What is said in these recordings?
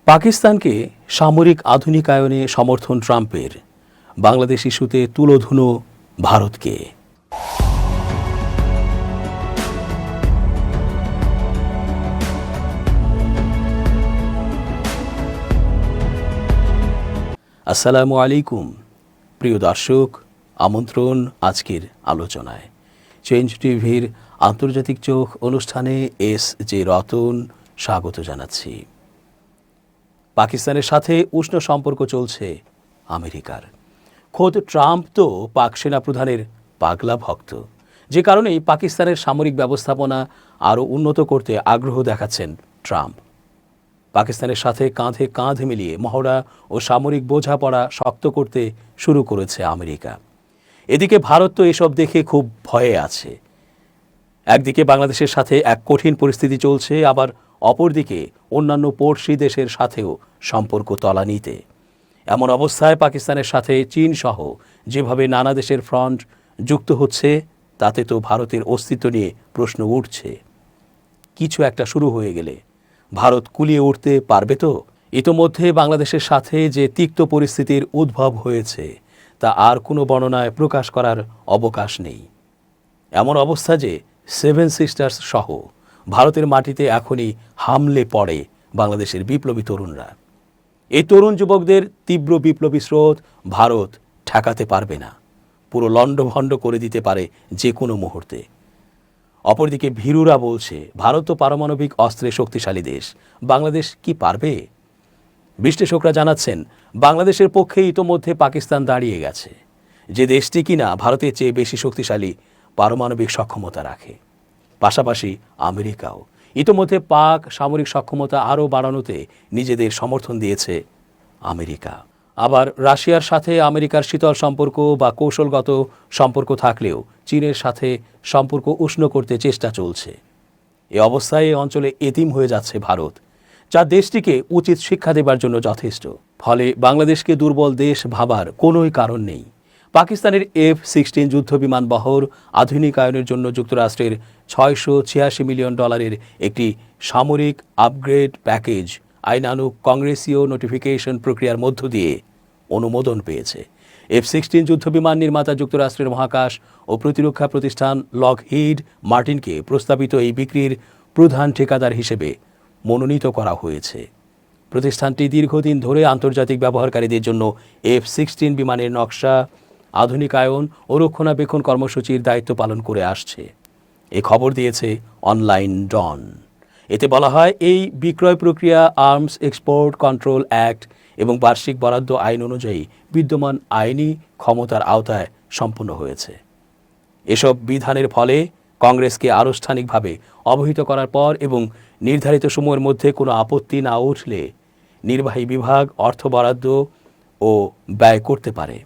পাকিস্তানকে সামরিক আধুনিকায়নে সমর্থন ট্রাম্পের, বাংলাদেশ ইস্যুতে তুলোধুনো ভারতকে। আসসালামু আলাইকুম প্রিয় দর্শক, আমন্ত্রণ আজকের আলোচনায়। চেঞ্জ টিভির আন্তর্জাতিক চোখ অনুষ্ঠানে এস জে রতন স্বাগত জানাচ্ছি। পাকিস্তানের সাথে উষ্ণ সম্পর্ক চলছে আমেরিকার। খোদ ট্রাম্প তো পাক সেনা প্রধানের পাগলা ভক্ত, যে কারণেই পাকিস্তানের সামরিক ব্যবস্থাপনা আরও উন্নত করতে আগ্রহ দেখাচ্ছেন ট্রাম্প। পাকিস্তানের সাথে কাঁধে কাঁধ মিলিয়ে মহড়া ও সামরিক বোঝাপড়া শক্ত করতে শুরু করেছে আমেরিকা। এদিকে ভারত তো এসব দেখে খুব ভয়ে আছে। একদিকে বাংলাদেশের সাথে এক কঠিন পরিস্থিতি চলছে, আবার অপরদিকে অন্যান্য পড়শি দেশের সাথেও সম্পর্ক তলানিতে। এমন অবস্থায় পাকিস্তানের সাথে চীন সহ যেভাবে নানা দেশের ফ্রন্ট যুক্ত হচ্ছে, তাতে তো ভারতের অস্তিত্ব নিয়ে প্রশ্ন উঠছে। কিছু একটা শুরু হয়ে গেলে ভারত কুলিয়ে উঠতে পারবে তো? ইতোমধ্যে বাংলাদেশের সাথে যে তিক্ত পরিস্থিতির উদ্ভব হয়েছে, তা আর কোনো বর্ণনায় প্রকাশ করার অবকাশ নেই। এমন অবস্থা যে সেভেন সিস্টার্স সহ ভারতের মাটিতে এখনই হামলে পড়ে বাংলাদেশের বিপ্লবী তরুণরা। এই তরুণ যুবকদের তীব্র বিপ্লবী স্রোত ভারত ঠেকাতে পারবে না, পুরো লণ্ডভণ্ড করে দিতে পারে যে কোনো মুহূর্তে। অপরদিকে ভীরুরা বলছে, ভারত তো পারমাণবিক অস্ত্রে শক্তিশালী দেশ, বাংলাদেশ কি পারবে? বিশ্লেষকরা জানাচ্ছেন, বাংলাদেশের পক্ষে ইতোমধ্যে পাকিস্তান দাঁড়িয়ে গেছে, যে দেশটি কিনা ভারতের চেয়ে বেশি শক্তিশালী পারমাণবিক সক্ষমতা রাখে। পাশাপাশি আমেরিকাও ইতোমধ্যে পাক সামরিক সক্ষমতা আরও বাড়ানোতে নিজেদের সমর্থন দিয়েছে আমেরিকা। আবার রাশিয়ার সাথে আমেরিকার শীতল সম্পর্ক বা কৌশলগত সম্পর্ক থাকলেও চীনের সাথে সম্পর্ক উষ্ণ করতে চেষ্টা চলছে। এ অবস্থায় এই অঞ্চলে এতিম হয়ে যাচ্ছে ভারত, যা দেশটিকে উচিত শিক্ষা দেবার জন্য যথেষ্ট। ফলে বাংলাদেশকে দুর্বল দেশ ভাবার কোনোই কারণ নেই। পাকিস্তানের F-16 যুদ্ধবিমান বহর আধুনিকায়নের জন্য যুক্তরাষ্ট্রের $686 মিলিয়ন একটি সামরিক আপগ্রেড প্যাকেজ আইনানুগ কংগ্রেসীয় নোটিফিকেশন প্রক্রিয়ার মধ্য দিয়ে অনুমোদন পেয়েছে। F-16 যুদ্ধবিমান নির্মাতা যুক্তরাষ্ট্রের মহাকাশ ও প্রতিরক্ষা প্রতিষ্ঠান লকহিড মার্টিনকে প্রস্তাবিত এই বিক্রির প্রধান ঠিকাদার হিসেবে মনোনীত করা হয়েছে। প্রতিষ্ঠানটি দীর্ঘদিন ধরে আন্তর্জাতিক ব্যবহারকারীদের জন্য F-16 বিমানের নকশা, আধুনিকায়ন ও রক্ষণাবেক্ষণ কর্মসূচির দায়িত্ব পালন করে আসছে। এ খবর দিয়েছে অনলাইন ডন। এতে বলা হয়, এই বিক্রয় প্রক্রিয়া আর্মস এক্সপোর্ট কন্ট্রোল অ্যাক্ট এবং বার্ষিক বরাদ্দ আইন অনুযায়ী বিদ্যমান আইনি ক্ষমতার আওতায় সম্পন্ন হয়েছে। এসব বিধানের ফলে কংগ্রেসকে আনুষ্ঠানিকভাবে অবহিত করার পর এবং নির্ধারিত সময়ের মধ্যে কোনো আপত্তি না উঠলে নির্বাহী বিভাগ অর্থ বরাদ্দ ও ব্যয় করতে পারে।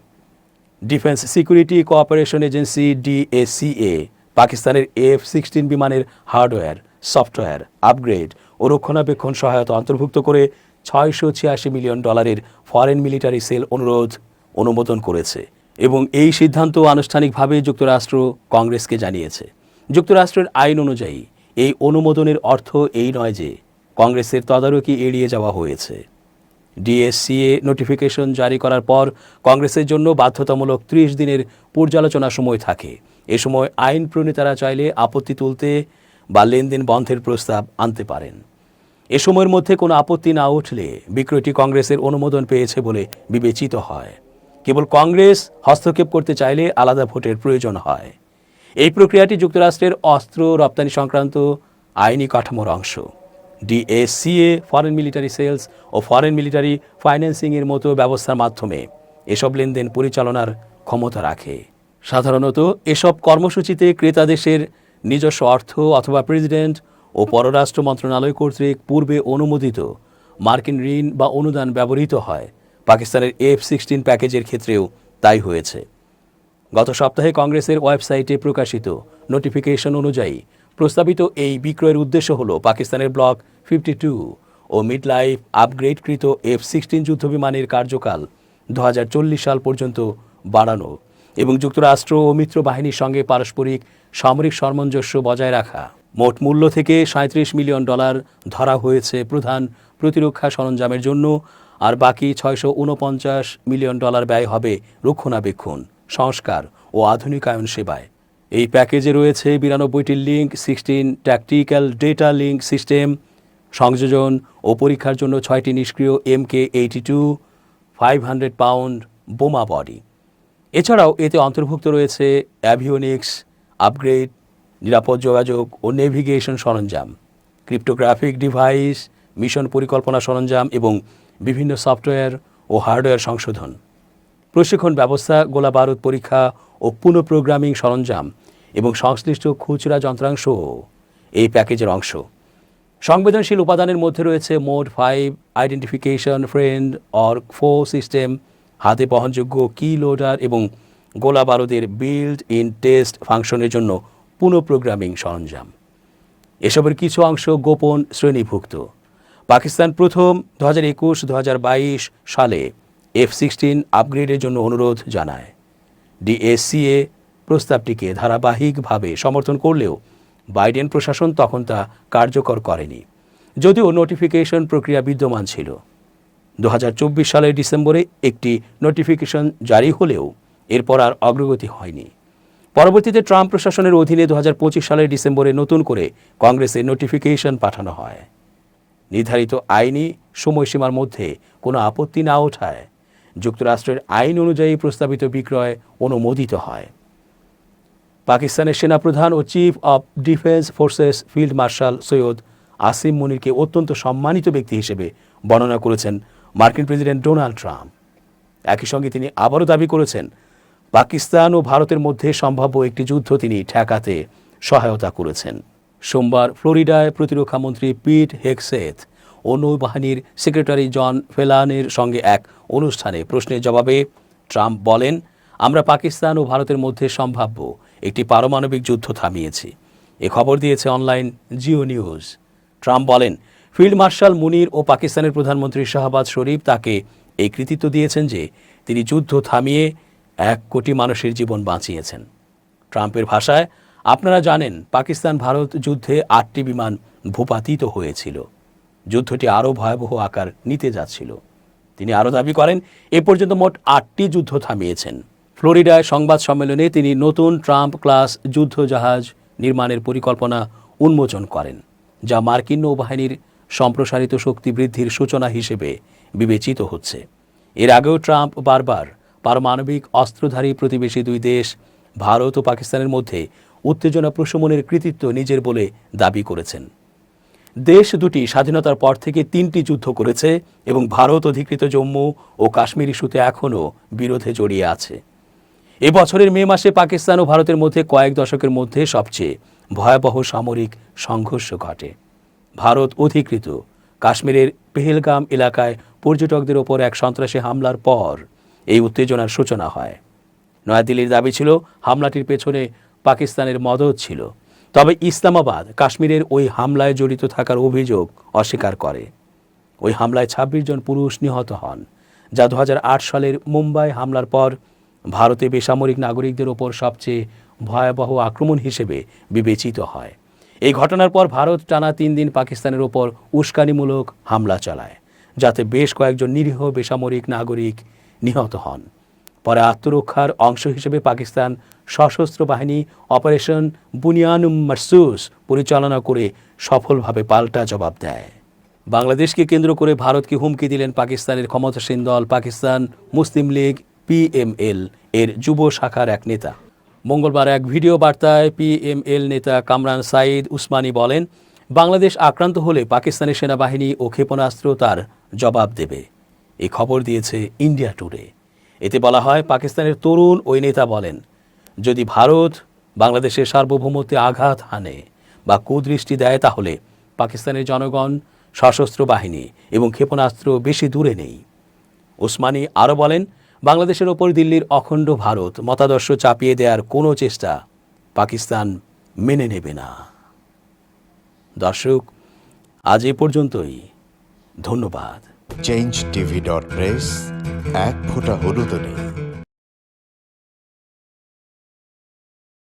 Defence security cooperation agency DACA পাকিস্তানের F-16 বিমানের হার্ডওয়্যার, সফটওয়্যার আপগ্রেড ও রক্ষণাবেক্ষণ সহায়তা অন্তর্ভুক্ত করে $686 মিলিয়ন ফরেন মিলিটারি সেল অনুমোদন করেছে এবং এই সিদ্ধান্ত আনুষ্ঠানিকভাবে যুক্তরাষ্ট্র কংগ্রেসকে জানিয়েছে। যুক্তরাষ্ট্রের আইন অনুযায়ী এই অনুমোদনের অর্থ এই নয় যে কংগ্রেসের তদারকি এড়িয়ে যাওয়া হয়েছে। DACA নোটিফিকেশন জারি করার পর কংগ্রেসের জন্য বাধ্যতামূলক 30 দিনের পর্যালোচনা সময় থাকে। এ সময় আইন প্রণেতারা চাইলে আপত্তি তুলতে বা লেনদেন বন্ধের প্রস্তাব আনতে পারেন। এ সময়ের মধ্যে কোনো আপত্তি না উঠলে বিক্রয়টি কংগ্রেসের অনুমোদন পেয়েছে বলে বিবেচিত হয়। কেবল কংগ্রেস হস্তক্ষেপ করতে চাইলে আলাদা ভোটের প্রয়োজন হয়। এই প্রক্রিয়াটি যুক্তরাষ্ট্রের অস্ত্র রপ্তানি সংক্রান্ত আইনি কাঠামোর অংশ। DACA ফরেন মিলিটারি সেলস ও ফরেন মিলিটারি ফাইন্যান্সিংয়ের মতো ব্যবস্থার মাধ্যমে এসব লেনদেন পরিচালনার ক্ষমতা রাখে। সাধারণত এসব কর্মসূচিতে ক্রেতা দেশের নিজস্ব অর্থ অথবা প্রেসিডেন্ট ও পররাষ্ট্র মন্ত্রণালয় কর্তৃক পূর্বে অনুমোদিত মার্কিন ঋণ বা অনুদান ব্যবহৃত হয়। পাকিস্তানের F-16 প্যাকেজের ক্ষেত্রেও তাই হয়েছে। গত সপ্তাহে কংগ্রেসের ওয়েবসাইটে প্রকাশিত নোটিফিকেশন অনুযায়ী প্রস্তাবিত এই বিক্রয়ের উদ্দেশ্য হল পাকিস্তানের ব্লক 52 ও মিড লাইফ আপগ্রেডকৃত F-16 যুদ্ধবিমানের কার্যকাল 2040 সাল পর্যন্ত বাড়ানো এবং যুক্তরাষ্ট্র ও মিত্র বাহিনীর সঙ্গে পারস্পরিক সামরিক সামঞ্জস্য বজায় রাখা। মোট মূল্য থেকে $37 মিলিয়ন ধরা হয়েছে প্রধান প্রতিরক্ষা সরঞ্জামের জন্য, আর বাকি $649 মিলিয়ন ব্যয় হবে রক্ষণাবেক্ষণ, সংস্কার ও আধুনিকায়ন সেবায়। এই প্যাকেজে রয়েছে 92টি link 16 tactical data link system, সংযোজন ও পরীক্ষার জন্য 6টি নিষ্ক্রিয় MK-82 500 পাউন্ড বোমা বডি। এছাড়াও এতে অন্তর্ভুক্ত রয়েছে অ্যাভিওনিক্স আপগ্রেড, নিরাপদ যোগাযোগ ও নেভিগেশন সরঞ্জাম, ক্রিপ্টোগ্রাফিক ডিভাইস, মিশন পরিকল্পনা সরঞ্জাম এবং বিভিন্ন সফটওয়্যার ও হার্ডওয়্যার সংশোধন, প্রশিক্ষণ ব্যবস্থা, গোলাবারুদ পরীক্ষা ও পুনঃপ্রোগ্রামিং সরঞ্জাম এবং সংশ্লিষ্ট খুচরা যন্ত্রাংশ এই প্যাকেজের অংশ। সংবেদনশীল উপাদানের মধ্যে রয়েছে মোড 5 আইডেন্টিফিকেশন ফ্রেন্ড অর ফো সিস্টেম, হাতে বহনযোগ্য কি লোডার এবং গোলাবারুদের বিল্ড ইন টেস্ট ফাংশনের জন্য পুনঃপ্রোগ্রামিং সরঞ্জাম। এসবের কিছু অংশ গোপন শ্রেণীভুক্ত। পাকিস্তান প্রথম 2021-2022 সালে F-16 আপগ্রেডের জন্য অনুরোধ জানায়। DSCA প্রস্তাবটিকে ধারাবাহিকভাবে সমর্থন করলেও বাইডেন প্রশাসন তখন তা কার্যকর করেনি, যদিও নোটিফিকেশন প্রক্রিয়া বিদ্যমান ছিল। 2024 সালের ডিসেম্বরে একটি নোটিফিকেশন জারি হলেও এরপর আর অগ্রগতি হয়নি। পরবর্তীতে ট্রাম্প প্রশাসনের অধীনে 2025 সালের ডিসেম্বরে নতুন করে কংগ্রেসে নোটিফিকেশন পাঠানো হয়। নির্ধারিত আইনি সময়সীমার মধ্যে কোনো আপত্তি না ওঠায় যুক্তরাষ্ট্রের আইন অনুযায়ী প্রস্তাবিত বিক্রয় অনুমোদিত হয়। পাকিস্তানের সেনাপ্রধান ও chief of defence forces field marshal Syed Asim মুনিরকে অত্যন্ত সম্মানিত ব্যক্তি হিসেবে বর্ণনা করেছেন মার্কিন প্রেসিডেন্ট ডোনাল্ড ট্রাম্প। একই সঙ্গে তিনি আবারও দাবি করেছেন পাকিস্তান ও ভারতের মধ্যে সম্ভাব্য একটি যুদ্ধ তিনি ঠেকাতে সহায়তা করেছেন। সোমবার ফ্লোরিডায় প্রতিরক্ষামন্ত্রী পিট হেগসেথ ও নৌবাহিনীর সেক্রেটারি জন ফেলানের সঙ্গে এক অনুষ্ঠানে প্রশ্নের জবাবে ট্রাম্প বলেন, আমরা পাকিস্তান ও ভারতের মধ্যে সম্ভাব্য একটি পারমাণবিক যুদ্ধ থামিয়েছি। এ খবর দিয়েছে অনলাইন জিও নিউজ। ট্রাম্প বলেন, ফিল্ড মার্শাল মুনির ও পাকিস্তানের প্রধানমন্ত্রী শাহবাজ শরীফ তাকে এই কৃতিত্ব দিয়েছেন যে তিনি যুদ্ধ থামিয়ে 1 কোটি মানুষের জীবন বাঁচিয়েছেন। ট্রাম্পের ভাষায়, আপনারা জানেন পাকিস্তান ভারত যুদ্ধে 8টি বিমান ভূপাতিত হয়েছিল। যুদ্ধটি আরও ভয়াবহ আকার নিতে যাচ্ছিল। তিনি আরও দাবি করেন এ পর্যন্ত মোট 8টি যুদ্ধ থামিয়েছেন। ফ্লোরিডায় সংবাদ সম্মেলনে তিনি নতুন ট্রাম্প ক্লাস যুদ্ধ জাহাজ নির্মাণের পরিকল্পনা উন্মোচন করেন, যা মার্কিন নৌবাহিনীর সম্প্রসারিত শক্তি বৃদ্ধির সূচনা হিসেবে বিবেচিত হচ্ছে। এর আগেও ট্রাম্প বারবার পারমাণবিক অস্ত্রধারী প্রতিবেশী 2 দেশ ভারত ও পাকিস্তানের মধ্যে উত্তেজনা প্রশমনের কৃতিত্ব নিজের বলে দাবি করেছেন। দেশ দুটি স্বাধীনতার পর থেকে 3টি যুদ্ধ করেছে এবং ভারত অধিকৃত জম্মু ও কাশ্মীর ইস্যুতে এখনও বিরোধে জড়িয়ে আছে। এ বছরের মে মাসে পাকিস্তান ও ভারতের মধ্যে কয়েক দশকের মধ্যে সবচেয়ে ভয়াবহ সামরিক সংঘর্ষ ঘটে। ভারত অধিকৃত কাশ্মীরের পেহেলগাম এলাকায় পর্যটকদের ওপর এক সন্ত্রাসী হামলার পর এই উত্তেজনার সূচনা হয়। নয়াদিল্লির দাবি ছিল হামলাটির পেছনে পাকিস্তানের মদত ছিল, তবে ইসলামাবাদ কাশ্মীরের ওই হামলায় জড়িত থাকার অভিযোগ অস্বীকার করে। ওই হামলায় 26 জন পুরুষ নিহত হন, যা 2008 সালের মুম্বাই হামলার পর ভারতে বেসামরিক নাগরিকদের ওপর সবচেয়ে ভয়াবহ আক্রমণ হিসেবে বিবেচিত হয়। এই ঘটনার পর ভারত টানা 3 দিন পাকিস্তানের ওপর উস্কানিমূলক হামলা চালায়, যাতে বেশ কয়েকজন নিরীহ বেসামরিক নাগরিক নিহত হন। পরে আত্মরক্ষার অংশ হিসেবে পাকিস্তান সশস্ত্র বাহিনী অপারেশন বুনিয়ানুম মারসুস পরিচালনা করে সফলভাবে পাল্টা জবাব দেয়। বাংলাদেশকে কেন্দ্র করে ভারতকে হুমকি দিলেন পাকিস্তানের ক্ষমতাসীন দল পাকিস্তান মুসলিম লীগ PML এর যুব শাখার এক নেতা। মঙ্গলবার এক ভিডিও বার্তায় PML নেতা কামরান সাঈদ উসমানী বলেন, বাংলাদেশ আক্রান্ত হলে পাকিস্তানের সেনাবাহিনী ও ক্ষেপণাস্ত্র তার জবাব দেবে। এই খবর দিয়েছে ইন্ডিয়া টুডে। এতে বলা হয়, পাকিস্তানের তরুণ ওই নেতা বলেন, যদি ভারত বাংলাদেশের সার্বভৌমত্বে আঘাত হানে বা কুদৃষ্টি দেয় তাহলে পাকিস্তানের জনগণ, সশস্ত্র বাহিনী এবং ক্ষেপণাস্ত্র বেশি দূরে নেই। উসমানী আরও বলেন, বাংলাদেশের ওপর দিল্লির অখণ্ড ভারত মতাদর্শ চাপিয়ে দেওয়ার কোনো চেষ্টা পাকিস্তান মেনে নেবে না। দর্শক, আজ এ পর্যন্তই। ধন্যবাদ। change tv.press, এক ফোঁটা হলুদও নেই।